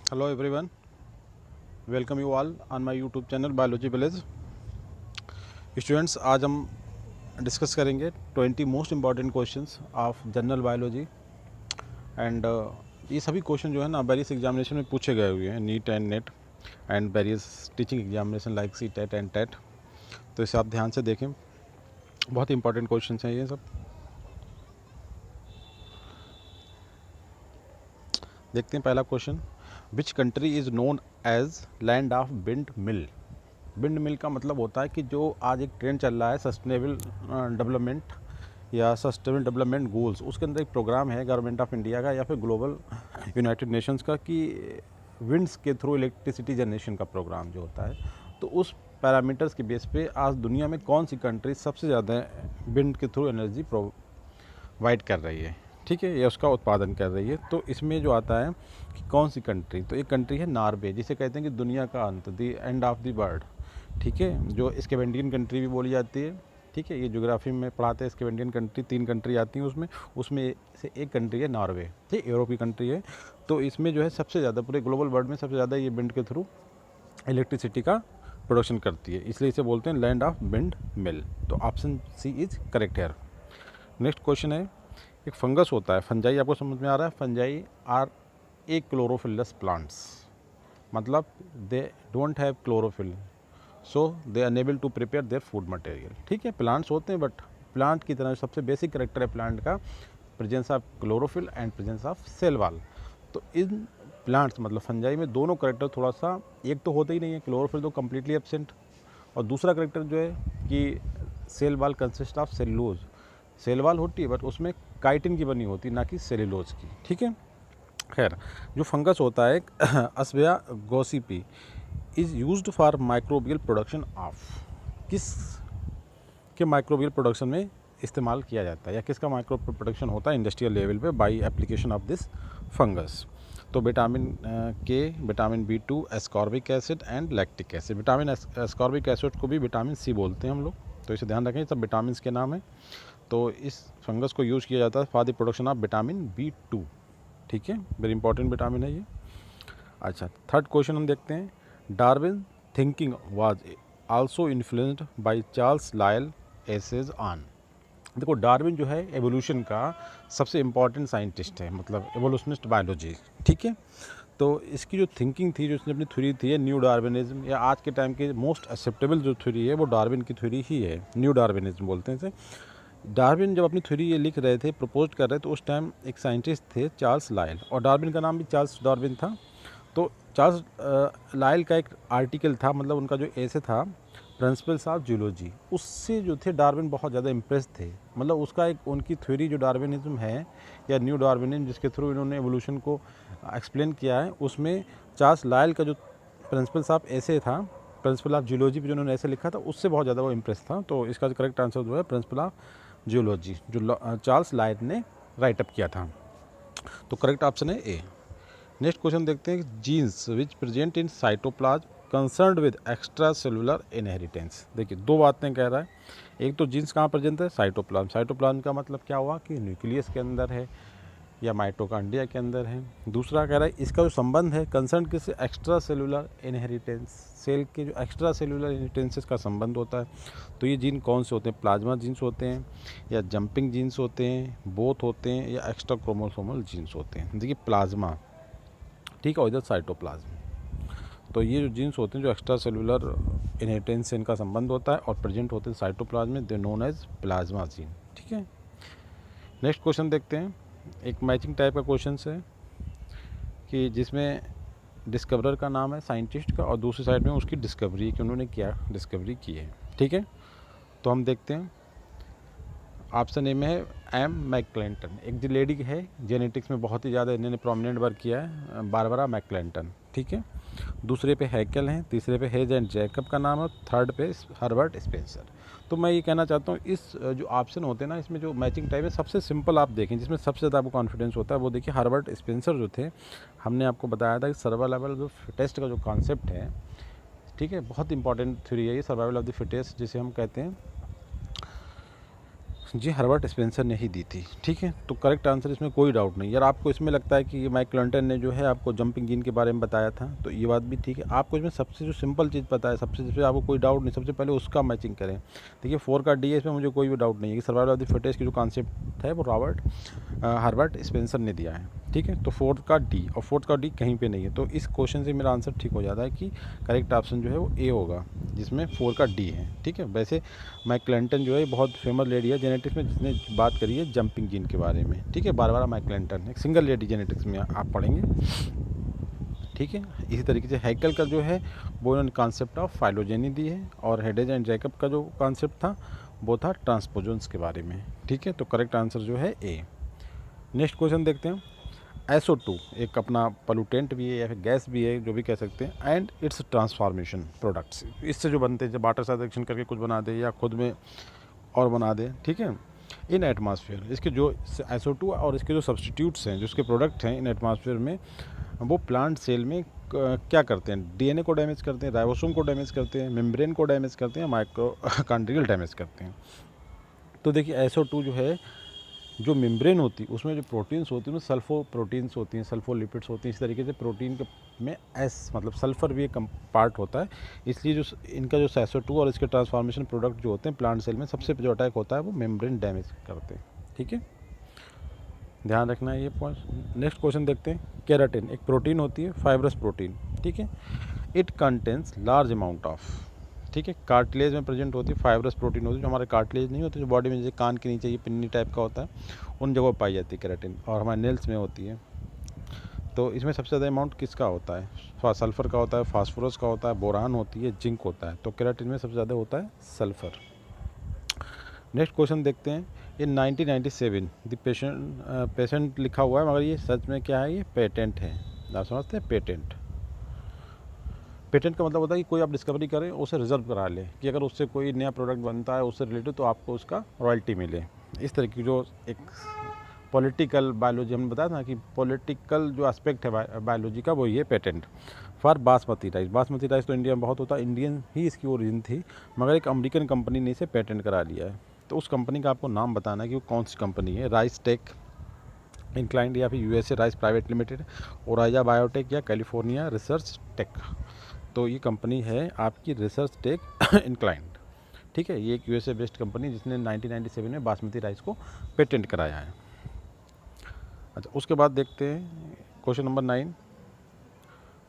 Hello everyone, welcome you all on my YouTube channel biology village. Students, आज हम discuss करेंगे 20 most important questions of general biology and ये सभी question जो है ना वेरियस एग्जामिनेशन में पूछे गए हुए हैं, NEET and NET and various teaching examination like CTET and TET. तो इसे आप ध्यान से देखें, बहुत इंपॉर्टेंट क्वेश्चन हैं ये सब। देखते हैं पहला question, which country is known as land of windmill. Windmill का मतलब होता है कि जो आज एक ट्रेंड चल रहा है सस्टेनेबल डेवलपमेंट या सस्टेनेबल डेवलपमेंट गोल्स, उसके अंदर एक प्रोग्राम है गवर्नमेंट ऑफ इंडिया का या फिर ग्लोबल यूनाइटेड नेशंस का कि विंड्स के थ्रू इलेक्ट्रिसिटी जनरेशन का प्रोग्राम जो होता है, तो उस पैरामीटर्स के बेस पे आज दुनिया में कौन सी कंट्री सबसे ज़्यादा विंड के थ्रू एनर्जी प्रोवाइड कर रही है, ठीक है, या उसका उत्पादन कर रही है। तो इसमें जो आता है कि कौन सी कंट्री, तो एक कंट्री है नॉर्वे, जिसे कहते हैं कि दुनिया का अंत, the end of the world, ठीक है, जो स्कैंडिनेवियन कंट्री भी बोली जाती है, ठीक है। ये ज्योग्राफी में पढ़ाते हैं स्कैंडिनेवियन कंट्री, 3 कंट्री आती हैं उसमें उसमें से एक कंट्री है नॉर्वे, ठीक, यूरोप की कंट्री है। तो इसमें जो है सबसे ज़्यादा पूरे ग्लोबल वर्ल्ड में सबसे ज़्यादा ये विंड के थ्रू इलेक्ट्रिसिटी का प्रोडक्शन करती है, इसलिए इसे बोलते हैं लैंड ऑफ विंड मिल। तो ऑप्शन सी इज करेक्ट है। नेक्स्ट क्वेश्चन है, एक फंगस होता है फंजाई, आपको समझ में आ रहा है, fungi are a chlorophyllous plants, मतलब they don't have chlorophyll, so they unable to prepare their food material, ठीक है। प्लांट्स होते हैं बट प्लांट की तरह सबसे बेसिक करेक्टर है प्लांट का presence of chlorophyll and presence of cell wall. तो इन प्लांट्स मतलब फंजाई में दोनों करेक्टर थोड़ा सा, एक तो होता ही नहीं है, क्लोरोफिल तो कम्प्लीटली एब्सेंट, और दूसरा करेक्टर जो है कि cell wall consist of cellulose, cell wall होती है बट उसमें काइटिन की बनी होती, ना कि सेलुलोज की, ठीक है। खैर, जो फंगस होता है Ashbya gossypii is used for microbial production of, किस के माइक्रोबियल प्रोडक्शन में इस्तेमाल किया जाता है या किसका माइक्रो प्रोडक्शन होता है इंडस्ट्रियल लेवल पे by application of this fungus. तो विटामिन के, vitamin B2, ascorbic acid and lactic acid. Vitamin ascorbic acid को भी विटामिन सी बोलते हैं हम लोग, तो इसे ध्यान रखें, सब विटामिन के नाम है। तो इस फंगस को यूज़ किया जाता है for the production of vitamin B2, ठीक है, वेरी इंपॉर्टेंट विटामिन है ये। अच्छा, थर्ड क्वेश्चन हम देखते हैं, Darwin thinking was also influenced by Charles Lyell essays on. देखो, डार्विन जो है एवोल्यूशन का सबसे इम्पॉर्टेंट साइंटिस्ट है, मतलब एवोल्यूशनिस्ट बायोलॉजी, ठीक है। तो इसकी जो थिंकिंग थी, जो इसने अपनी थ्योरी थी, न्यू डार्विनिज्म, या आज के टाइम के मोस्ट एक्सेप्टेबल जो थ्योरी है वो डार्विन की थ्योरी ही है, न्यू डार्विनिज्म बोलते हैं इसे। डार्विन जब अपनी थ्योरी ये लिख रहे थे, प्रपोज कर रहे थे, तो उस टाइम एक साइंटिस्ट थे चार्ल्स लायल, और डार्विन का नाम भी चार्ल्स डार्विन था। तो चार्ल्स लायल का एक आर्टिकल था, मतलब उनका जो ऐसे था प्रिंसिपल्स ऑफ जूलॉजी, उससे जो थे डार्विन बहुत ज़्यादा इम्प्रेस थे। मतलब उसका एक उनकी थ्योरी जो डार्विनिज्म है या न्यू डार्विनिज्म, जिसके थ्रू इन्होंने एवोल्यूशन को एक्सप्लेन किया है, उसमें चार्ल्स लायल का जो प्रिंसिपल्स ऑफ ऐसे था, प्रिंसिपल ऑफ जूलॉजी पे जो उन्होंने ऐसे लिखा था, उससे बहुत ज़्यादा वो इम्प्रेस था। तो इसका जो करेक्ट आंसर जो है प्रिंसिपल ऑफ जूलॉजी, जो चार्ल्स लायल ने राइटअप किया था। तो करेक्ट ऑप्शन है ए। नेक्स्ट क्वेश्चन देखते हैं, jeans which present in cytoplasm concerned with extra cellular inheritance. देखिए, दो बातें कह रहा है, एक तो जीन्स कहाँ प्रेजेंट है, साइटोप्लाज्म। साइटोप्लाज्म का मतलब क्या हुआ कि न्यूक्लियस के अंदर है या माइटोकॉन्ड्रिया के अंदर है। दूसरा कह रहा है इसका जो संबंध है कंसर्न किससे, एक्स्ट्रा सेलुलर इनहेरिटेंस, सेल के जो एक्स्ट्रा सेलुलर इनहेरिटेंसेस का संबंध होता है। तो ये जीन कौन से होते हैं, प्लाज्मा जीन्स होते हैं या जंपिंग जीन्स होते हैं, बोथ होते हैं, या एक्स्ट्रा क्रोमोसोमल जीन्स होते हैं। देखिए, प्लाज्मा, ठीक है, और इधर साइटोप्लाज्म। तो ये जो जीन्स होते हैं जो एक्स्ट्रा सेलुलर इनहेरिटेंस से इनका संबंध होता है और प्रेजेंट होते हैं साइटोप्लाज्म में, दे नोन एज प्लाज्मा जीन, ठीक है। नेक्स्ट क्वेश्चन देखते हैं, एक मैचिंग टाइप का क्वेश्चन है कि जिसमें डिस्कवरर का नाम है साइंटिस्ट का और दूसरी साइड में उसकी डिस्कवरी कि उन्होंने क्या डिस्कवरी की है, ठीक है। तो हम देखते हैं, ऑप्शन ए में है एम मैकक्लेंटन, एक जो लेडी है जेनेटिक्स में बहुत ही ज़्यादा इन्होंने प्रोमिनेंट वर्क किया है, बारबरा मैकक्लेंटन, ठीक है। दूसरे पे हैकेल हैं, तीसरे पे हेज एंड जैकब का नाम है, थर्ड पे हर्बर्ट स्पेंसर। तो मैं ये कहना चाहता हूँ, इस जो ऑप्शन होते हैं ना, इसमें जो मैचिंग टाइप है सबसे सिंपल आप देखें, जिसमें सबसे ज़्यादा आपको कॉन्फिडेंस होता है, वो देखिए हर्बर्ट स्पेंसर जो थे। हमने आपको बताया था कि सर्वाइवल जो फिटेस्ट का जो कॉन्सेप्ट है, ठीक है, बहुत इंपॉर्टेंट थ्योरी है ये, सर्वाइवल ऑफ द फिटेस्ट जिसे हम कहते हैं। जी हर्बर्ट स्पेंसर ने ही दी थी। ठीक है, तो करेक्ट आंसर इसमें कोई डाउट नहीं। यार आपको इसमें लगता है कि माइक क्लंटन ने जो है आपको जंपिंग जीन के बारे में बताया था, तो ये बात भी ठीक है। आपको इसमें सबसे जो सिंपल चीज़ पता है, सबसे आपको कोई डाउट नहीं, सबसे पहले उसका मैचिंग करें। देखिए 4 का डी है, इसमें मुझे कोई भी डाउट नहीं है कि सर्वाइवल ऑफ द फिटेस्ट की जो कॉन्सेप्ट है वो हर्बर्ट स्पेंसर ने दिया है। ठीक है, तो 4 का डी और 4 का डी कहीं पे नहीं है, तो इस क्वेश्चन से मेरा आंसर ठीक हो जाता है कि करेक्ट ऑप्शन जो है वो ए होगा, जिसमें 4 का डी है। ठीक है, वैसे माइक क्लंटन जो है बहुत फेमस लेडी है जेनेटिक्स में, जिसने बात करी है जंपिंग जीन के बारे में। ठीक है, बारबारा माइक क्लंटन एक सिंगल लेडी जेनेटिक्स में आप पढ़ेंगे। ठीक है, इसी तरीके से हैकल का जो है वो इन्होंने कॉन्सेप्ट ऑफ फाइलोजेनी दी है, और हेडेज एंड जैकब का जो कॉन्सेप्ट था वो था ट्रांसपोजन्स के बारे में। ठीक है, तो करेक्ट आंसर जो है ए। नेक्स्ट क्वेश्चन देखते हैं। SO2 एक अपना पोल्यूटेंट भी है या फिर गैस भी है, जो भी कह सकते हैं, एंड इट्स ट्रांसफॉर्मेशन प्रोडक्ट्स, इससे जो बनते हैं, जब वाटर साथ रिएक्शन करके कुछ बना दे या खुद में और बना दे। ठीक है, इन एटमॉस्फेयर, इसके जो SO2 और इसके जो सब्सटीट्यूट्स हैं, जो इसके प्रोडक्ट हैं इन एटमॉस्फेयर में, वो प्लांट सेल में क्या करते हैं, DNA को डैमेज करते हैं, राइबोसोम को डैमेज करते हैं, मेम्ब्रेन को डैमेज करते हैं, माइक्रोकांड्रियल डैमेज करते हैं। तो देखिए SO2 जो है, जो मेम्ब्रेन होती है उसमें जो प्रोटीन्स होती हैं उसमें सल्फो प्रोटीन्स होती हैं, सल्फोलिपिड्स होती हैं। इस तरीके से प्रोटीन के में एस मतलब सल्फर भी एक पार्ट होता है, इसलिए जो इनका जो SO2 और इसके ट्रांसफॉर्मेशन प्रोडक्ट जो होते हैं प्लांट सेल में, सबसे जो अटैक होता है वो मेम्ब्रेन डैमेज करते हैं। ठीक है, ध्यान रखना है ये पॉइंट। नेक्स्ट क्वेश्चन देखते हैं। केराटिन एक प्रोटीन होती है, फाइब्रस प्रोटीन। ठीक है, it contains large amount of, ठीक है, कार्टिलेज में प्रेजेंट होती है, फाइब्रस प्रोटीन होती है, जो हमारे कार्टिलेज नहीं होते, जो बॉडी में जैसे कान के नीचे ये पिन्नी टाइप का होता है, उन जगहों पाई जाती है केराटिन, और हमारे नेल्स में होती है। तो इसमें सबसे ज़्यादा अमाउंट किसका होता है, सल्फ़र का होता है, फास्फोरस का होता है, बोरान होती है, जिंक होता है। तो केराटिन में सबसे ज़्यादा होता है सल्फ़र। नेक्स्ट क्वेश्चन देखते हैं। इन 1997 द पेशेंट लिखा हुआ है, मगर ये सच में क्या है, ये पेटेंट है। आप समझते हैं पेटेंट, पेटेंट का मतलब होता है कि कोई आप डिस्कवरी करें, उसे रिजर्व करा लें, कि अगर उससे कोई नया प्रोडक्ट बनता है उससे रिलेटेड तो आपको उसका रॉयल्टी मिले। इस तरह की जो एक पॉलिटिकल बायोलॉजी हमने बताया था कि पॉलिटिकल जो एस्पेक्ट है बायोलॉजी का, वो ये patent. For basmati rice, basmati rice तो इंडिया में बहुत होता है, इंडियन ही इसकी ओरिजिन थी, मगर एक अमेरिकन कंपनी ने इसे पेटेंट करा लिया है। तो उस कंपनी का आपको नाम बताना है कि वो कौन सी कंपनी है। राइस टेक इंक्लाइंड, या फिर USA rice private limited, Oryza biotech, या कैलिफोर्निया रिसर्च टेक। तो ये कंपनी है आपकी रिसर्च टेक इंक्लाइंड। ठीक है, ये एक USA बेस्ड कंपनी जिसने 1997 में बासमती राइस को पेटेंट कराया है। अच्छा, उसके बाद देखते हैं क्वेश्चन नंबर 9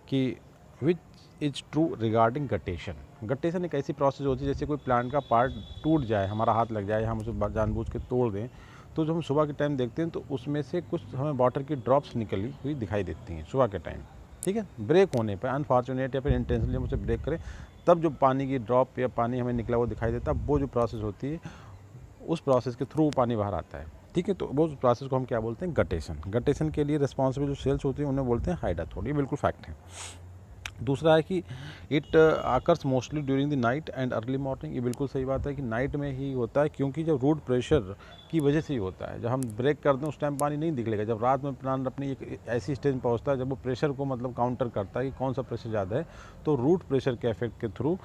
कि which is true regarding guttation. Guttation एक ऐसी प्रोसेस होती है, जैसे कोई प्लांट का पार्ट टूट जाए, हमारा हाथ लग जाए, हम उसे जानबूझ के तोड़ दें, तो जब हम सुबह के टाइम देखते हैं तो उसमें से कुछ हमें वाटर की ड्रॉप्स निकली हुई दिखाई देती हैं सुबह के टाइम। ठीक है, ब्रेक होने पर, अनफॉर्चुनेट या फिर इंटेंशनली हम उसे ब्रेक करें, तब जो पानी की ड्रॉप या पानी हमें निकला वो दिखाई देता है, वो जो प्रोसेस होती है, उस प्रोसेस के थ्रू पानी बाहर आता है। ठीक है, तो वो प्रोसेस को हम क्या बोलते हैं, गटेशन। गटेशन के लिए रिस्पॉन्सिबल जो सेल्स होती हैं उन्हें बोलते हैं हाइडाथोड। ये बिल्कुल फैक्ट है। दूसरा है कि it occurs mostly during the night and early morning. ये बिल्कुल सही बात है कि नाइट में ही होता है, क्योंकि जब रूट प्रेशर की वजह से ही होता है। जब हम ब्रेक करते हैं उस टाइम पानी नहीं निकलेगा, जब रात में प्लांट अपनी एक ऐसी स्टेज में पहुँचता है जब वो प्रेशर को मतलब काउंटर करता है कि कौन सा प्रेशर ज़्यादा है, तो रूट प्रेशर के इफेक्ट के थ्रू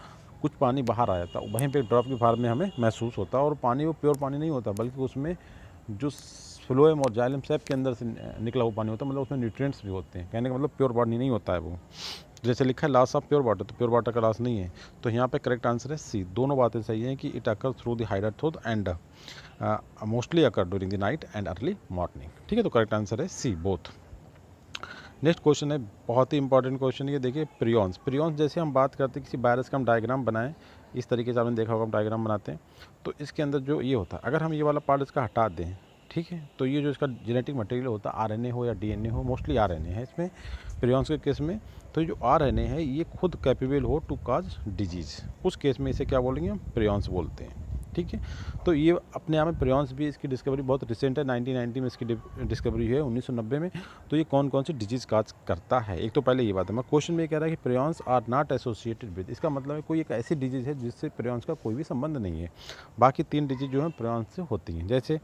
कुछ पानी बाहर आ जाता है, वहीं पे ड्रॉप की फॉर्म में हमें महसूस होता है। और पानी वो प्योर पानी नहीं होता, बल्कि उसमें जो फ्लोएम और जाइलम सैप के अंदर से निकला हुआ पानी होता है, मतलब उसमें न्यूट्रिएंट्स भी होते हैं। कहने का मतलब प्योर पानी नहीं होता है वो। जैसे लिखा है लॉस ऑफ प्योर वाटर, तो प्योर वाटर का लॉस नहीं है। तो यहाँ पे करेक्ट आंसर है सी। दोनों बातें सही हैं कि it occur through the hydathode and mostly occur during the night and early morning. ठीक है, तो करेक्ट आंसर है सी, बोथ। नेक्स्ट क्वेश्चन है, बहुत ही इंपॉर्टेंट क्वेश्चन है ये। देखिए प्रियॉन्स, प्रियॉन्स जैसे हम बात करते हैं किसी वायरस का हम डायग्राम बनाएं, इस तरीके से आपने देखा होगा हम डायग्राम बनाते हैं, तो इसके अंदर जो ये होता है, अगर हम ये वाला पार्ट इसका हटा दें, ठीक है, तो ये जो इसका जेनेटिक मटेरियल होता है, RNA हो या DNA हो, मोस्टली RNA है इसमें प्रियॉन्स के केस में। तो जो RNA है ये खुद कैपेबल हो टू काज डिजीज़, उस केस में इसे क्या बोलेंगे हम, प्रियॉन्स बोलते हैं। ठीक है, तो ये अपने आप में प्रियॉन्स भी, इसकी डिस्कवरी बहुत रिसेंट है, 1990 में इसकी डिस्कवरी है, 1990 में। तो ये कौन कौन सी डिजीज़ काज करता है, एक तो पहले ये बात है। मैं क्वेश्चन में ये कह रहा है कि prions are not associated with, इसका मतलब है कोई एक ऐसी डिजीज़ है जिससे प्रियॉन्स का कोई भी संबंध नहीं है। बाकी 3 डिजीज़ जो है प्रियॉन्स से होती हैं, जैसे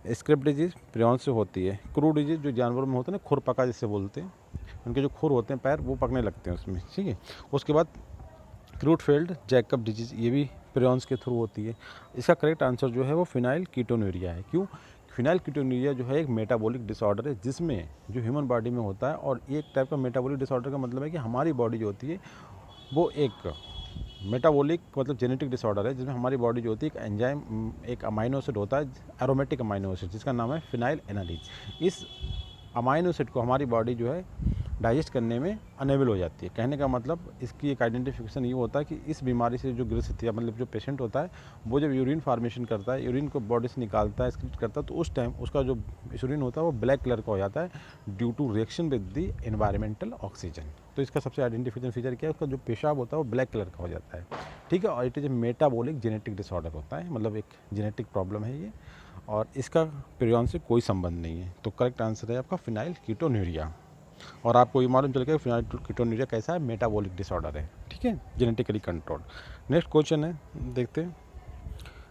स्क्रिप्ट डिजीज़ प्रियॉन्स से होती है, क्रू डिजीज़ जो जानवरों में होते हैं ना, खुर पका जिससे बोलते हैं, उनके जो खुर होते हैं पैर वो पकने लगते हैं उसमें। ठीक है, उसके बाद क्रूटफेल्ड जैकब डिजीज, ये भी प्रियॉन्स के थ्रू होती है। इसका करेक्ट आंसर जो है वो फिनाइल कीटोन्यूरिया है। क्यों? फिनाइल कीटोन्यूरिया जो है एक मेटाबॉलिक डिसऑर्डर है जिसमें जो ह्यूमन बॉडी में होता है, और एक टाइप का मेटाबॉलिक डिसऑर्डर का मतलब है कि हमारी बॉडी जो होती है वो एक मेटाबॉलिक मतलब जेनेटिक डिसऑर्डर है जिसमें हमारी बॉडी जो होती है एक एंजाइम, एक अमाइनो एसिड होता है, एरोमेटिक अमाइनो एसिड, जिसका नाम है फिनाइल एनालीज। इस अमाइनो एसिड को हमारी बॉडी जो है डाइजेस्ट करने में अनेबल हो जाती है। कहने का मतलब इसकी एक आइडेंटिफिकेशन ये होता है कि इस बीमारी से जो ग्रसित या मतलब जो पेशेंट होता है वो जब यूरिन फार्मेशन करता है, यूरिन को बॉडी से निकालता है, एक्सक्रीट करता है, तो उस टाइम उसका जो यूरिन होता है वो ब्लैक कलर का हो जाता है due to reaction with the environmental oxygen. तो इसका सबसे आइडेंटिफिकेशन फीचर क्या है? उसका जो पेशाब होता है वो ब्लैक कलर का हो जाता है। ठीक है, और it is a metabolic genetic disorder होता है, मतलब एक जेनेटिक प्रॉब्लम है ये, और इसका प्रियॉन से कोई संबंध नहीं है। तो करेक्ट आंसर है आपका फिनाइल कीटोन्यूरिया। और आपको ये मालूम चल गया फिनाइल कीटोन्यूरिया कैसा है? मेटाबॉलिक डिसऑर्डर है। ठीक है, जेनेटिकली कंट्रोल्ड। नेक्स्ट क्वेश्चन है, देखते हैं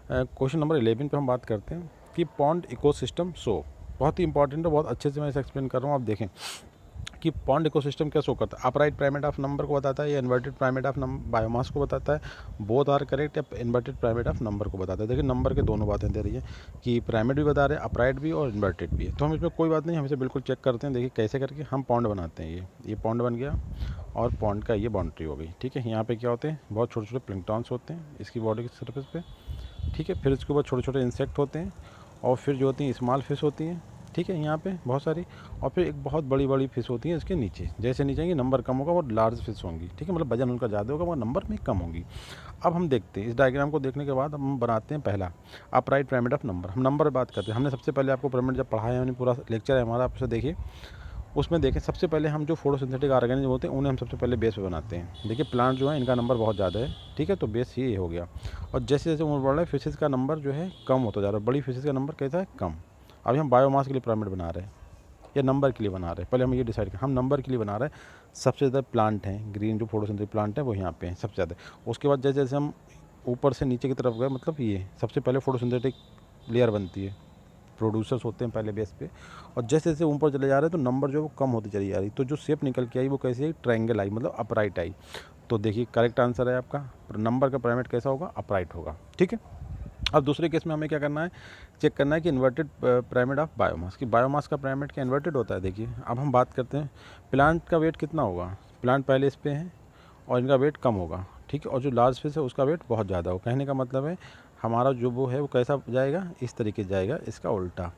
क्वेश्चन नंबर 11 पे हम बात करते हैं कि पॉन्ड इकोसिस्टम शो। बहुत ही इंपॉर्टेंट है, बहुत अच्छे से मैं इसे एक्सप्लेन कर रहा हूँ। आप देखें कि पॉन्ड इकोसिस्टम क्या शो करता है? अपराइट प्राइमेट ऑफ नंबर को बताता है या इन्वर्टेड प्राइमेट ऑफ बायोमास को बताता है? बोथ आर करेक्ट, या इन्वर्टेड प्राइमेट ऑफ नंबर को बताता है? देखिए नंबर के दोनों बातें दे रही है कि प्राइमेट भी बता रहे हैं, अपराइट भी और इन्वर्टेड भी है। तो हम इसमें कोई बात नहीं, हम इसे बिल्कुल चेक करते हैं। देखिए कैसे करके हम पॉन्ड बनाते हैं। ये पॉन्ड बन गया और पॉन्ड का ये बाउंड्री हो गई। ठीक है, यहाँ पे क्या होते हैं? बहुत छोटे छोटे प्लैंक्टन्स होते हैं इसकी बॉडी की सरफेस पे। ठीक है, फिर इसके ऊपर छोटे छोटे इंसेक्ट होते हैं, और फिर जो होती हैं स्मॉल फिश होती हैं। ठीक है, यहाँ पे बहुत सारी, और फिर एक बहुत बड़ी बड़ी फिश होती है इसके नीचे। जैसे नीचे आएंगे नंबर कम होगा, वो लार्ज फिश होंगी। ठीक है, मतलब वजन उनका ज़्यादा होगा मगर नंबर में कम होंगी। अब हम देखते हैं इस डायग्राम को देखने के बाद हम बनाते हैं पहला अपराइट पिरामिड ऑफ नंबर। हम नंबर बात करते हैं। हमने सबसे पहले आपको पिरामिड जब पढ़ाया है, पूरा लेक्चर है हमारा, आप उसे देखिए। उसमें देखें सबसे पहले हम जो फोटोसिंथेटिक ऑर्गेनिज्म होते हैं उन्हें हम सबसे पहले बेस पे बनाते हैं। देखिए प्लांट जो है इनका नंबर बहुत ज़्यादा है। ठीक है, तो बेस ये हो गया। और जैसे जैसे उम्र बढ़ रहा है फिशेज़ का नंबर जो है कम होता जा रहा है। बड़ी फिशेज़ का नंबर कैसा है? कम। अभी हम बायोमास के लिए पिरामिड बना रहे हैं या नंबर के लिए बना रहे हैं? पहले हम ये डिसाइड करें, हम नंबर के लिए बना रहे हैं। सबसे ज़्यादा प्लांट हैं, ग्रीन जो फोटोसिंथेटिक प्लांट है वो यहाँ पे हैं सबसे ज़्यादा। उसके बाद जैसे जैसे हम ऊपर से नीचे की तरफ गए, मतलब ये सबसे पहले फोटोसिंथेटिक लेयर बनती है, प्रोड्यूसर्स होते हैं पहले बेस पे। और जैसे जैसे ऊपर चले जा रहे हैं तो नंबर जो है वो कम होती चली जा रही। तो जो शेप निकल के आई वो कैसी आई? ट्रायंगल आई, मतलब अपराइट आई। तो देखिए करेक्ट आंसर है आपका, नंबर का पिरामिड कैसा होगा? अपराइट होगा। ठीक है, अब दूसरे केस में हमें क्या करना है? चेक करना है कि इन्वर्टेड पिरामिड ऑफ बायोमास, कि बायोमास का पिरामिड क्या इन्वर्टेड होता है? देखिए अब हम बात करते हैं प्लांट का वेट कितना होगा। प्लांट पहले इस पे है और इनका वेट कम होगा। ठीक है, और जो लार्ज फिश है उसका वेट बहुत ज़्यादा होगा। कहने का मतलब है हमारा जो वो है वो कैसा जाएगा? इस तरीके से जाएगा, इसका उल्टा।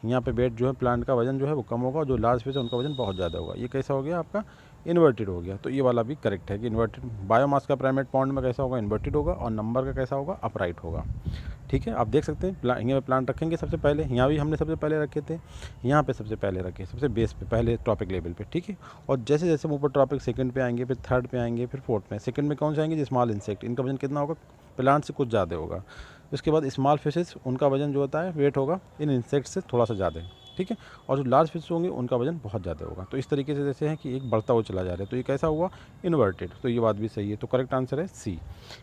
यहाँ पे वेट जो है प्लांट का वजन जो है वो कम होगा, और जो लार्ज फिश है उनका वजन बहुत ज़्यादा होगा। ये कैसा हो गया आपका? इन्वर्टेड हो गया। तो ये वाला भी करेक्ट है कि इन्वर्टेड बायोमास का पिरामिड पॉन्ड में कैसा होगा? इन्वर्टेड होगा, और नंबर का कैसा होगा? अपराइट होगा। ठीक है, आप देख सकते हैं यहाँ पे प्लांट रखेंगे सबसे पहले, यहाँ भी हमने सबसे पहले रखे थे, यहाँ पे सबसे पहले रखे, सबसे बेस पे, पहले टॉपिक लेवल पे। ठीक है, और जैसे जैसे हम ऊपर टॉपिक सेकंड पे आएंगे, फिर थर्ड पे आएंगे, फिर फोर्थ में। सेकंड में कौन से आएंगे? स्मॉल इंसेक्ट, इनका वजन कितना होगा? प्लांट से कुछ ज़्यादा होगा। उसके बाद स्मॉल फिशेस, उनका वजन जो होता है वेट होगा इन इंसेक्ट से थोड़ा सा ज़्यादा। ठीक है, और जो लार्ज फिश होंगे उनका वजन बहुत ज़्यादा होगा। तो इस तरीके से जैसे है कि एक बढ़ता हुआ चला जा रहा है। तो ये कैसा हुआ? इन्वर्टेड। तो ये बात भी सही है। तो करेक्ट आंसर है सी,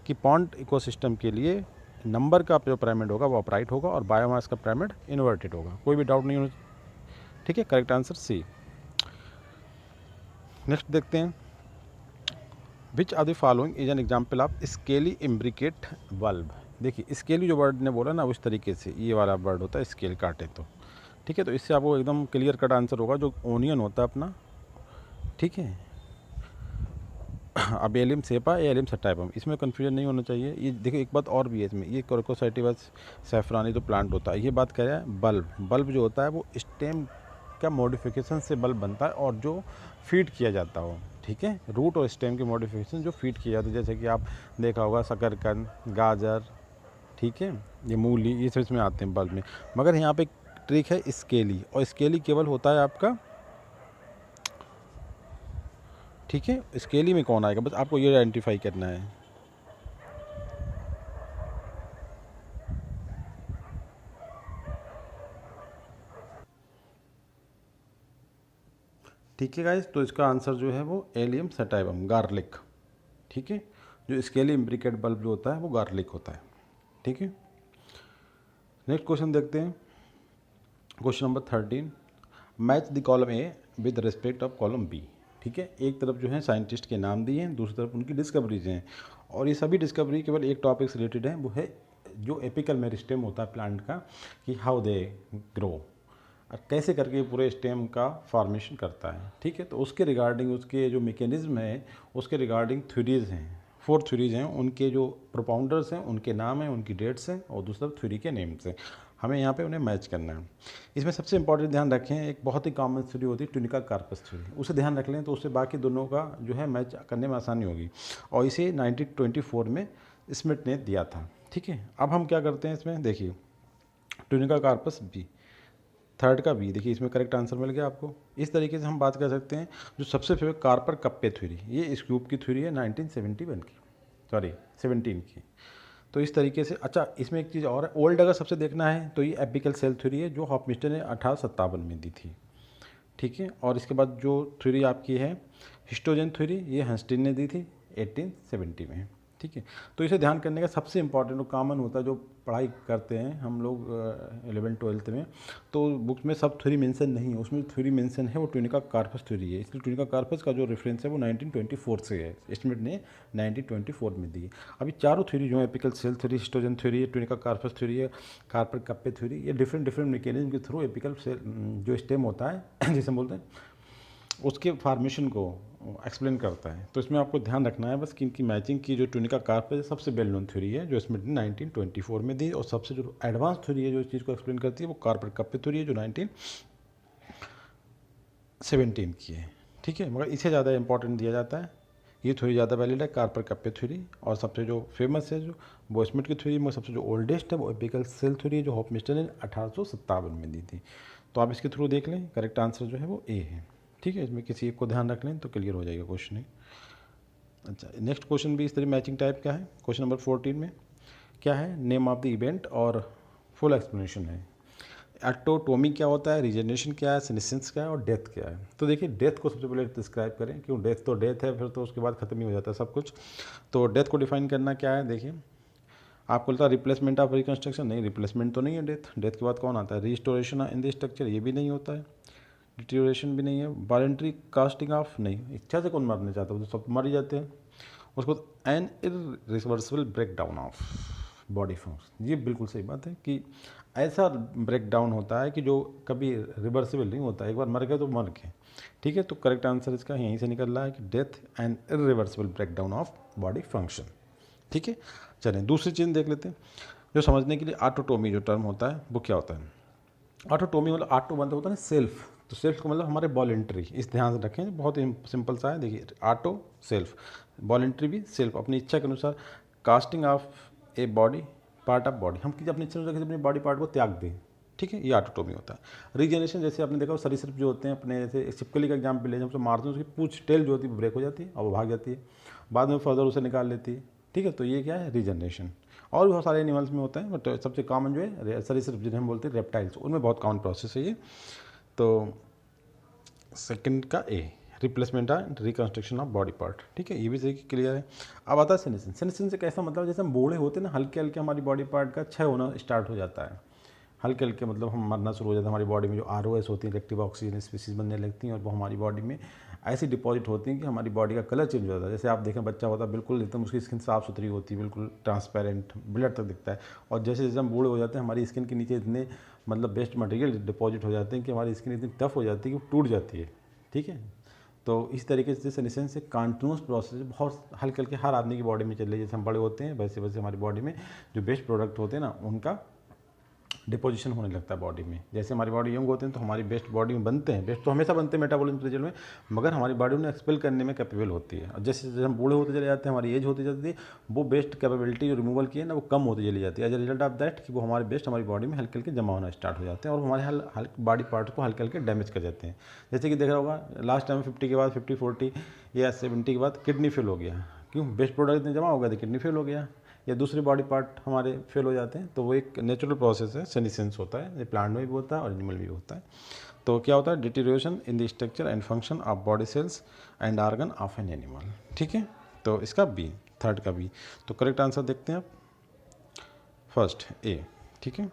कि पॉन्ड इकोसिस्टम के लिए नंबर का जो पिरामिड होगा वो अपराइट होगा और बायोमास का पिरामिड इन्वर्टेड होगा। कोई भी डाउट नहीं होना। ठीक है, करेक्ट आंसर सी। नेक्स्ट देखते हैं, which are the following is an example of scaly imbricate bulb. देखिए स्केली जो वर्ड ने बोला ना उस तरीके से ये वाला वर्ड होता है स्केल काटे तो। ठीक है, तो इससे आपको एकदम क्लियर कट आंसर होगा। जो ओनियन होता है अपना, ठीक है, अब एलियम सेपा या एलियम सटाइपम, इसमें कन्फ्यूजन नहीं होना चाहिए। ये देखिए एक बात और भी है इसमें, ये कोरकोसाइटिवस सैफरानी तो प्लांट होता है। ये बात कह रहा है बल्ब जो होता है वो स्टेम का मॉडिफिकेशन से बल्ब बनता है, और जो फीड किया जाता हो। ठीक है, रूट और स्टेम की मॉडिफिकेशन जो फीड किया जाता है, जैसे कि आप देखा होगा शकरकंद, गाजर, ठीक है, ये मूली, ये सब इसमें आते हैं बल्ब में। मगर यहाँ पे एक ट्रिक है स्केली, और स्केली केवल होता है आपका, ठीक है, स्केली में कौन आएगा बस आपको ये आइडेंटिफाई करना है। ठीक है गाइस, तो इसका आंसर जो है वो एलियम सटाइवम, गार्लिक। ठीक है, जो स्केली इम्ब्रिकेट बल्ब जो होता है वो गार्लिक होता है। ठीक है, नेक्स्ट क्वेश्चन देखते हैं, question number 13, match the column A with respect of column B. ठीक है, एक तरफ जो है साइंटिस्ट के नाम दिए हैं, दूसरी तरफ उनकी डिस्कवरीज हैं, और ये सभी डिस्कवरी केवल एक टॉपिक से रिलेटेड है, वो है जो एपिकल मेरिस्टेम होता है प्लांट का, कि हाउ दे ग्रो, और कैसे करके पूरे स्टेम का फॉर्मेशन करता है। ठीक है, तो उसके रिगार्डिंग उसके जो मैकेनिज्म है उसके रिगार्डिंग थ्योरीज हैं, 4 थ्योरीज हैं, उनके जो प्रोपाउंडर्स हैं उनके नाम हैं, उनकी डेट्स हैं, और दूसरा थ्योरी के नेम्स हैं, हमें यहाँ पे उन्हें मैच करना है। इसमें सबसे इंपॉर्टेंट ध्यान रखें, एक बहुत ही कॉमन थ्योरी होती है ट्यूनिका कार्पस थ्योरी, उसे ध्यान रख लें तो उससे बाकी दोनों का जो है मैच करने में आसानी होगी, और इसे 1924 में स्मिथ ने दिया था। ठीक है, अब हम क्या करते हैं इसमें, देखिए ट्यूनिका कार्पस बी, थर्ड का बी, देखिए इसमें करेक्ट आंसर मिल गया आपको। इस तरीके से हम बात कर सकते हैं जो सबसे फेवरेट कार्पर कप्पे थ्योरी, ये इस ग्रुप की थ्योरी है 1971 की, सॉरी 17 की। तो इस तरीके से, अच्छा इसमें एक चीज़ और है, ओल्ड अगर सबसे देखना है तो ये एपिकल सेल थ्योरी है जो हॉफमिस्टर ने 1857 में दी थी। ठीक है, और इसके बाद जो थ्योरी आपकी है हिस्टोजन थ्योरी, ये हंस्टिन ने दी थी 1870 में। ठीक है, तो इसे ध्यान करने का सबसे इंपॉर्टेंट और कॉमन होता है जो पढ़ाई करते हैं हम लोग 11th-12th में, तो बुक्स में सब थ्योरी मेंशन नहीं है, उसमें थ्योरी मेंशन है वो ट्यूनिका कार्पस थ्योरी है, इसलिए ट्यूनिका कार्पस का जो रेफरेंस है वो 1924 से है, एस्टिमेट ने 1924 में दी है। अभी चारों थ्योरी जो है apical cell theory, histogen theory है, ट्यूनिका कार्पस थ्योरी है, कार्पर कप्पे थ्योरी, ये डिफरेंट मैकेनिज्म के थ्रू एपिकल सेल जो स्टेम होता है जिसे हम बोलते हैं उसके फार्मेशन को एक्सप्लेन करता है। तो इसमें आपको ध्यान रखना है बस कि इनकी मैचिंग की जो ट्यूनिका कार्पस सबसे वेल नोन थ्योरी है जो स्मिथ ने 1924 में दी, और सबसे जो एडवांस थ्योरी है जो इस चीज़ को एक्सप्लेन करती है वो कार्पर कप्पे थ्योरी है जो 1917 की है। ठीक है, मगर इसे ज़्यादा इंपॉर्टेंट दिया जाता है, ये थ्योरी ज़्यादा वैलिड है कार्पर कप्पे थ्योरी, और सबसे जो फेमस है जो वो स्मिथ की थ्योरी में सबसे जो ओल्डेस्ट है वो एपिकल सेल थ्योरी है जो हॉफमिस्टर ने 1857 में दी थी। तो आप इसके थ्रू देख लें, करेक्ट आंसर जो है वो ए है। ठीक है, इसमें किसी एक को ध्यान रख लें तो क्लियर हो जाएगा क्वेश्चन। अच्छा, नेक्स्ट क्वेश्चन भी इस तरह मैचिंग टाइप का है। क्वेश्चन नंबर 14 में क्या है, नेम ऑफ द इवेंट और फुल एक्सप्लेनेशन है। एटोटोमी क्या होता है, रीजनरेशन क्या है, सेनेसेंस क्या है, और डेथ क्या है। तो देखिए डेथ को सबसे पहले डिस्क्राइब करें, क्यों डेथ तो डेथ है, फिर तो उसके बाद खत्म ही हो जाता है सब कुछ। तो डेथ को डिफाइन करना क्या है, देखिए आपको लगता है रिप्लेसमेंट ऑफ रिकन्स्ट्रक्शन, नहीं रिप्लेसमेंट तो नहीं है डेथ, डेथ के बाद कौन आता है, रिस्टोरेशन इन द स्ट्रक्चर, ये भी नहीं होता है, डिटीरियोरेशन भी नहीं है, वॉलंटरी कास्टिंग ऑफ, नहीं, इच्छा से कौन मरने चाहता है, वो तो सब मर ही जाते हैं। उसके बाद an irreversible break down of body function, ये बिल्कुल सही बात है कि ऐसा ब्रेक डाउन होता है कि जो कभी रिवर्सिबल नहीं होता, एक बार मर गए तो मर गए। ठीक है, तो करेक्ट आंसर इसका यहीं से निकल रहा है कि death and irreversible break down of body function. ठीक है, चलें दूसरी चीज़ देख लेते हैं जो समझने के लिए ऑटोटोमी जो टर्म होता है वो क्या होता है। ऑटोटोमी मतलब ऑटो मतलब होता है ना सेल्फ, तो सेल्फ का मतलब हमारे वॉलेंट्री, इस ध्यान से रखें, बहुत ही सिंपल सा है। देखिए ऑटो सेल्फ, वॉलेंट्री भी सेल्फ, अपनी इच्छा के अनुसार casting of a body part of body, हम किसी अपनी इच्छा से अपनी बॉडी पार्ट को त्याग दें। ठीक है, ये ऑटोटोमी होता है। रीजनरेशन जैसे आपने देखा सरीसृप जो होते हैं अपने, जैसे छिपकली का एग्जाम्पल ले, जब उसे मारते हैं उसकी पूछ टेल जो होती है वो ब्रेक हो जाती है और वो भाग जाती है, बाद में फर्दर उसे निकाल लेती है। ठीक है, तो ये क्या है, रीजनरेशन। और भी बहुत सारे एनिमल्स में होते हैं, बट सबसे कॉमन जो है सरीसृप जिन्हें हम बोलते हैं रेप्टाइल्स, उनमें बहुत कॉमन प्रोसेस है ये। तो सेकंड का a, replacement and reconstruction of body part. ठीक है, ये भी सही क्लियर है। अब आता है सेनेसेंस। सेनेसेंस से कैसा मतलब, जैसे हम बूढ़े होते हैं ना, हल्के हल्के हमारी बॉडी पार्ट का क्षय होना स्टार्ट हो जाता है, हल्के हल्के मतलब हम मरना शुरू हो जाता है, हमारी बॉडी में जो ROS होती हैं, रिएक्टिव ऑक्सीजन स्पीसीज बनने लगती हैं, और वो हमारी बॉडी में ऐसी डिपॉजिट होती हैं कि हमारी बॉडी का कलर चेंज हो जाता है। जैसे आप देखें बच्चा होता है बिल्कुल एकदम उसकी स्किन साफ़ सुथरी होती है, बिल्कुल ट्रांसपेरेंट, ब्लड तक दिखता है, और जैसे जैसे हम बूढ़े हो जाते हैं हमारी स्किन के नीचे इतने मतलब बेस्ट मटेरियल डिपॉजिट हो जाते हैं कि हमारी स्किन इतनी टफ हो जाती है कि वो टूट जाती है। ठीक है, तो इस तरीके से सेनेसेंस एक कंटिन्यूस प्रोसेस, बहुत हल्के हल्के हर आदमी की बॉडी में चल रही है, जैसे हम बड़े होते हैं वैसे वैसे हमारी बॉडी में जो बेस्ट प्रोडक्ट होते हैं ना उनका डिपोजिशन होने लगता है बॉडी में। जैसे हमारी बॉडी यंग होते हैं तो हमारी बेस्ट बॉडी में बनते हैं, बेस्ट तो हमेशा बनते हैं मेटाबॉलिज्म रिजल्ट में, मगर हमारी बॉडी उन्हें एक्सपेल करने में कैपेबल होती है। और जैसे जैसे हम बूढ़े होते चले जाते हैं, हमारी एज होती जाती है, वो बेस्ट कैपेबिलिटी जो रिमूवल की है ना वो कम होती चली जाती है। As a result of that कि वो हमारे बेस्ट हमारी बॉडी में हल्के हल्के जमा होना स्टार्ट हो जाते हैं, और हमारे बॉडी पार्ट को हल्के हल्के डैमेज कर जाते हैं। जैसे कि देख रहा होगा लास्ट टाइम 50 के बाद 50-40 या 70 के बाद किडनी फेल हो गया, क्यों, बेस्ट प्रोडक्ट इतने जमा हो गया तो किडनी फेल हो गया, या दूसरे बॉडी पार्ट हमारे फेल हो जाते हैं। तो वो एक नेचुरल प्रोसेस है, सेनेसेंस होता है, ये प्लांट में भी होता है और एनिमल भी होता है। तो क्या होता है, deterioration in the structure and function of body cells and organ of an animal. ठीक है, तो इसका बी, थर्ड का बी। तो करेक्ट आंसर देखते हैं आप, फर्स्ट ए। ठीक है,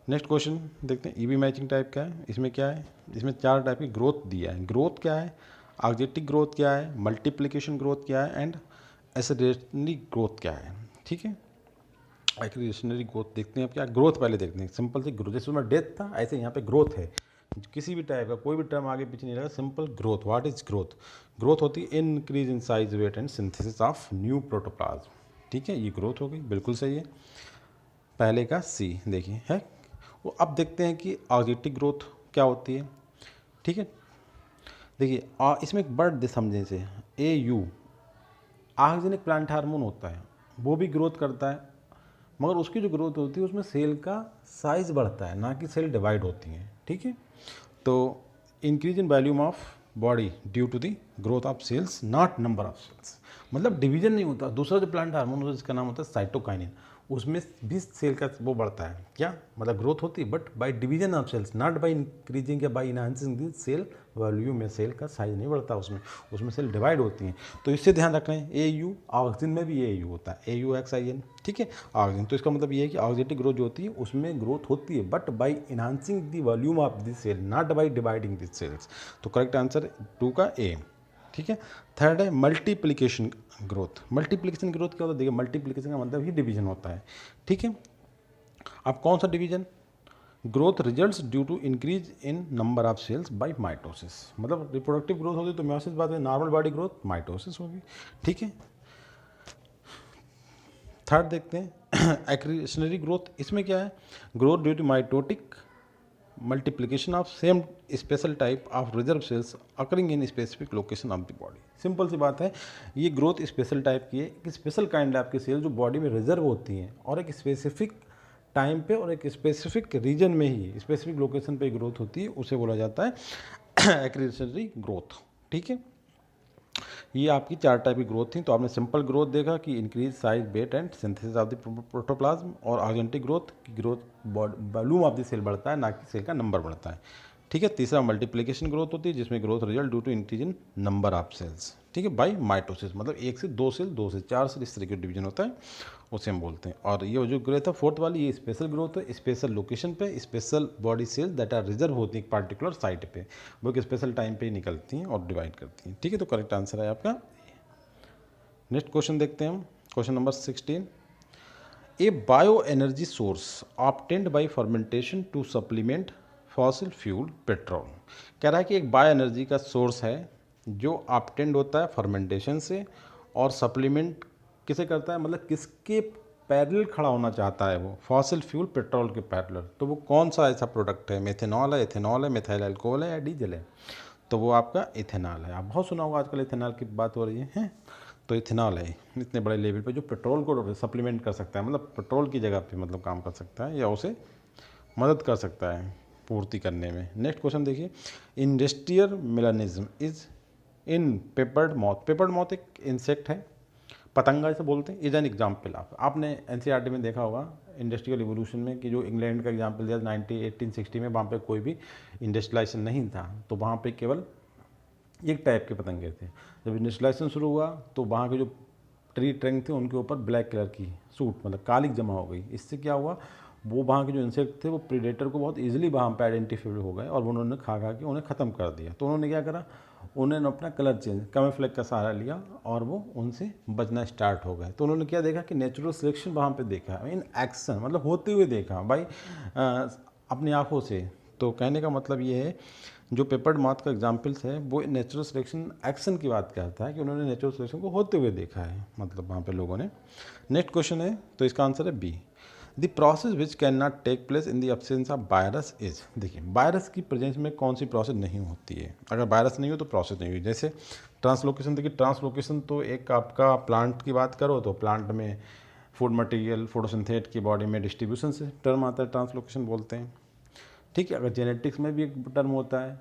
नेक्स्ट क्वेश्चन देखते हैं, ई बी मैचिंग टाइप का है। इसमें क्या है, इसमें 4 टाइप की ग्रोथ दिया है। ग्रोथ क्या है, ऑक्जेटिक ग्रोथ क्या है, मल्टीप्लिकेशन ग्रोथ क्या है, एंड एक्सेलरेशनरी ग्रोथ क्या है। ठीक है, एक्सेलरेशनरी ग्रोथ देखते हैं अब क्या, ग्रोथ पहले देखते हैं। सिंपल सी ग्रोथ, जैसे उसमें डेथ था ऐसे यहाँ पे ग्रोथ है, किसी भी टाइप का कोई भी टर्म आगे पीछे नहीं लगा, simple growth. What is growth? Growth होती है increase in size, weight and synthesis of new protoplasm. ठीक है, ये ग्रोथ हो गई, बिल्कुल सही है। पहले का सी देखिए है वो। अब देखते हैं कि ऑक्जेटिक ग्रोथ क्या होती है। ठीक है, देखिए इसमें एक वर्ड समझने से, AU ऑक्जेनिक प्लांट हार्मोन होता है, वो भी ग्रोथ करता है, मगर उसकी जो ग्रोथ होती है उसमें सेल का साइज बढ़ता है, ना कि सेल डिवाइड होती हैं। ठीक है, तो increase in volume of body due to the growth of cells, not number of cells. मतलब डिवीजन नहीं होता। दूसरा जो प्लांट हार्मोन होता है जिसका नाम होता है साइटोकाइनिन, उसमें भी सेल का वो बढ़ता है, क्या मतलब ग्रोथ होती है, but by division of cells, not by increasing या by enhancing the cell volume. में सेल का साइज नहीं बढ़ता, उसमें सेल डिवाइड होती हैं। तो इससे ध्यान रखना है। AU ऑक्सीजन में भी AU होता है, AUXIN। ठीक है, ऑक्सीजन। तो इसका मतलब ये है कि ऑक्जेटिक ग्रोथ जो होती है उसमें ग्रोथ होती है, but by enhancing the volume of the cell, not by dividing the cells. तो करेक्ट आंसर 2 का A। ठीक है, थर्ड है मल्टीप्लिकेशन ग्रोथ। मल्टीप्लिकेशन ग्रोथ क्या होता है? देखिए, मल्टीप्लिकेशन का मतलब ही डिवीजन होता है। ठीक है, अब कौन सा division? Growth results due to increase in number of cells by mitosis. मतलब रिप्रोडक्टिव ग्रोथ होगी तो म्योसिस, बात है नॉर्मल बॉडी ग्रोथ माइटोसिस होगी। ठीक है, थर्ड देखते हैं एक्रीशनरी ग्रोथ। इसमें क्या है? Growth due to mitotic multiplication of same special type of reserve cells occurring in specific location of the body. Simple सी बात है, ये ग्रोथ स्पेशल टाइप की है, एक स्पेशल काइंड ऑफ की सेल जो बॉडी में रिजर्व होती हैं और एक स्पेसिफिक टाइम पे और एक स्पेसिफिक रीजन में ही, स्पेसिफिक लोकेशन पे ग्रोथ होती है, उसे बोला जाता है एक्रीशनरी ग्रोथ। ठीक है, ये आपकी 4 टाइप की ग्रोथ थी। तो आपने सिंपल ग्रोथ देखा कि increase size, weight and synthesis of the protoplasm, और ऑक्जेंटिक ग्रोथ की growth volume of the cell बढ़ता है, ना कि सेल का नंबर बढ़ता है। ठीक है, तीसरा मल्टीप्लिकेशन ग्रोथ होती है जिसमें growth result due to increase in number of cells. ठीक है, बाय माइटोसिस, मतलब 1 से 2 सेल, 2 से 4 सेल, इस तरह का डिवीजन होता है, उसे हम बोलते हैं। और ये जो ग्रोथ है फोर्थ वाली, ये स्पेशल ग्रोथ है, स्पेशल लोकेशन पे, special body cells that are reserve होती है एक पार्टिकुलर साइट पे, वो एक स्पेशल टाइम पे निकलती हैं और डिवाइड करती हैं। ठीक है, तो करेक्ट आंसर है आपका। नेक्स्ट क्वेश्चन देखते हैं हम, question number 16। A bio energy source obtained by fermentation to supplement fossil fuel petrol. कह रहा है कि एक बायो एनर्जी का सोर्स है जो ऑब्टेन्ड होता है फर्मेंटेशन से, और सप्लीमेंट किसे करता है, मतलब किसके पैरेलल खड़ा होना चाहता है वो, फॉसिल फ्यूल पेट्रोल के पैरेलल। तो वो कौन सा ऐसा प्रोडक्ट है? मेथेनॉल है, एथेनॉल है, मिथाइल अल्कोहल है, या डीजल है? तो वो आपका इथेनॉल है। आप बहुत सुना होगा आजकल इथेनॉल की बात हो रही है। तो इथेनॉल है इतने बड़े लेवल पे जो पेट्रोल को सप्लीमेंट कर सकता है, मतलब पेट्रोल की जगह पे मतलब काम कर सकता है, या उसे मदद कर सकता है पूर्ति करने में। नेक्स्ट क्वेश्चन देखिए, industrial melanism is in peppered moth. Peppered moth एक इंसेक्ट है, पतंगा इसे बोलते हैं। इज एन एग्जाम्पल ऑफ, आपने NCERT में देखा होगा इंडस्ट्रियल इवोल्यूशन में कि जो इंग्लैंड का एग्जाम्पल दिया 1860 में, वहाँ पे कोई भी इंडस्ट्रियलाइजेशन नहीं था, तो वहाँ पे केवल एक टाइप के पतंगे थे। जब इंडस्ट्रियलाइजेशन शुरू हुआ तो वहाँ के जो ट्री ट्रंक थे उनके ऊपर ब्लैक कलर की सूट, मतलब कालिक जमा हो गई। इससे क्या हुआ, वो वहाँ के जो इंसेक्ट थे वो प्रीडेटर को बहुत इजीली वहाँ पे आइडेंटिफाई हो गए, और उन्होंने खा के उन्हें ख़त्म कर दिया। तो उन्होंने क्या करा, उन्होंने अपना कलर चेंज, कैमोफ्लेज का सहारा लिया, और वो उनसे बचना स्टार्ट हो गए। तो उन्होंने क्या देखा कि नेचुरल सिलेक्शन वहाँ पे देखा, इन एक्शन, मतलब होते हुए देखा भाई अपनी आँखों से। तो कहने का मतलब ये है, जो पेपर्ड मॉथ का एग्जाम्पल्स है वो नेचुरल सिलेक्शन एक्शन की बात करता है कि उन्होंने नेचुरल सिलेक्शन को होते हुए देखा है, मतलब वहाँ पे लोगों ने। नेक्स्ट क्वेश्चन है, तो इसका आंसर है B. The process which can not take place in the absence of virus is. देखिए, वायरस की प्रेजेंस में कौन सी प्रोसेस नहीं होती है? अगर वायरस नहीं हो तो प्रोसेस नहीं हुई। जैसे ट्रांसलोकेशन, देखिए ट्रांसलोकेशन तो एक आपका प्लांट की बात करो तो प्लांट में फूड मटेरियल फोटोसिंथेट की बॉडी में डिस्ट्रीब्यूशन से टर्म आता है, ट्रांसलोकेशन बोलते हैं। ठीक है, अगर जेनेटिक्स में भी एक टर्म होता है,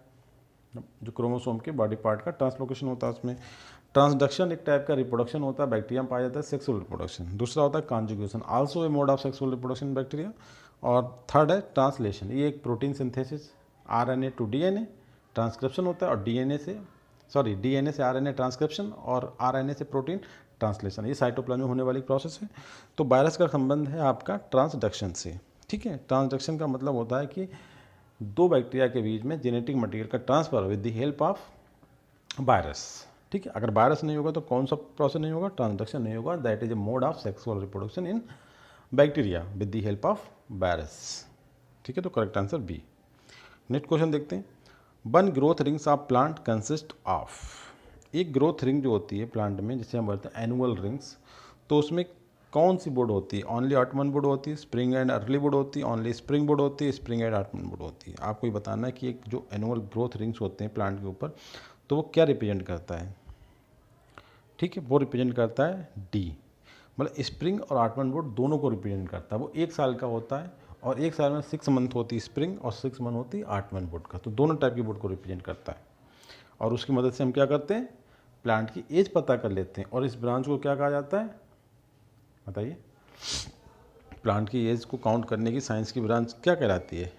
जो क्रोमोसोम के बॉडी पार्ट का ट्रांसलोकेशन होता है, उसमें ट्रांसडक्शन एक टाइप का रिप्रोडक्शन होता है, बैक्टीरिया में पाया जाता है सेक्सुअल रिप्रोडक्शन। दूसरा होता है conjugation, also a mode of sexual reproduction bacteria. और थर्ड है ट्रांसलेशन, ये एक protein synthesis, RNA to DNA transcription होता है, और DNA से RNA ट्रांसक्रिप्शन, और RNA से प्रोटीन ट्रांसलेशन। ये साइटोप्लाज्म में होने वाली प्रोसेस है। तो वायरस का संबंध है आपका ट्रांसडक्शन से। ठीक है, ट्रांसडक्शन का मतलब होता है कि दो बैक्टीरिया के बीच में जेनेटिक मटेरियल का transfer with the help of virus. ठीक है, अगर वायरस नहीं होगा तो कौन सा प्रोसेस नहीं होगा, ट्रांसडक्शन नहीं होगा, that is a mode of sexual reproduction in bacteria with the help of virus. ठीक है, तो correct answer B. Next question देखते हैं। One growth rings of plant consist of. एक ग्रोथ रिंग जो होती है प्लांट में, जिसे हम बोलते हैं एनुअल रिंग्स, तो उसमें कौन सी वुड होती है? ओनली ऑटमन वुड होती है, स्प्रिंग एंड अर्ली वुड होती है, ओनली स्प्रिंग वुड होती है, स्प्रिंग एंड ऑटमन वुड होती है। आपको ये बताना है कि एक जो एनुअल ग्रोथ रिंग्स होते हैं प्लांट के ऊपर, तो वो क्या रिप्रेजेंट करता है? ठीक है, वो रिप्रेजेंट करता है डी, मतलब स्प्रिंग और ऑटमन वुड दोनों को रिप्रेजेंट करता है। वो एक साल का होता है और एक साल में 6 मंथ होती है स्प्रिंग और 6 मंथ होती है ऑटमन वुड का, तो दोनों टाइप की वुड को रिप्रेजेंट करता है। और उसकी मदद से हम क्या करते हैं? प्लांट की एज पता कर लेते हैं। और इस ब्रांच को क्या कहा जाता है, बताइए? प्लांट की एज को काउंट करने की साइंस की ब्रांच क्या कहलाती है?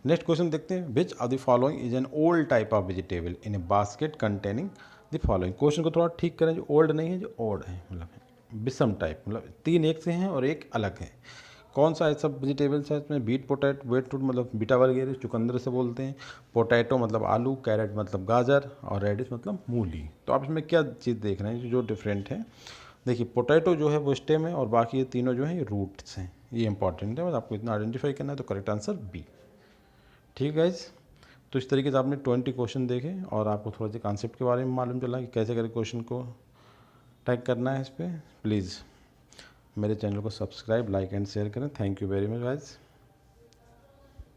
नेक्स्ट क्वेश्चन देखते हैं। Which of the following is an old type of vegetable in A basket containing the following. Question को थोड़ा ठीक करें, जो ओल्ड नहीं है, जो ओल्ड है, मतलब विषम टाइप, मतलब 3 एक से हैं और एक अलग है। कौन सा ऐसा वेजिटेबल्स है इसमें? बीट पोटैटो, वेट फ्रूट मतलब बीटा वगैरह, चुकंदर से बोलते हैं, पोटैटो मतलब आलू, कैरेट मतलब गाजर, और रेडिश मतलब मूली। तो आप इसमें क्या चीज़ देख रहे हैं जो डिफरेंट है? देखिए, पोटैटो जो है वो स्टेम है और बाकी ये तीनों जो है ये रूट्स हैं। ये इंपॉर्टेंट है, बस आपको इतना आइडेंटिफाई करना है। तो करेक्ट आंसर बी। ठीक है गाइज, तो इस तरीके से आपने 20 क्वेश्चन देखे और आपको थोड़ा सा कॉन्सेप्ट के बारे में मालूम चला कि कैसे करके क्वेश्चन को टैग करना है। इस पर प्लीज़ मेरे चैनल को सब्सक्राइब, लाइक एंड शेयर करें। Thank you very much guys.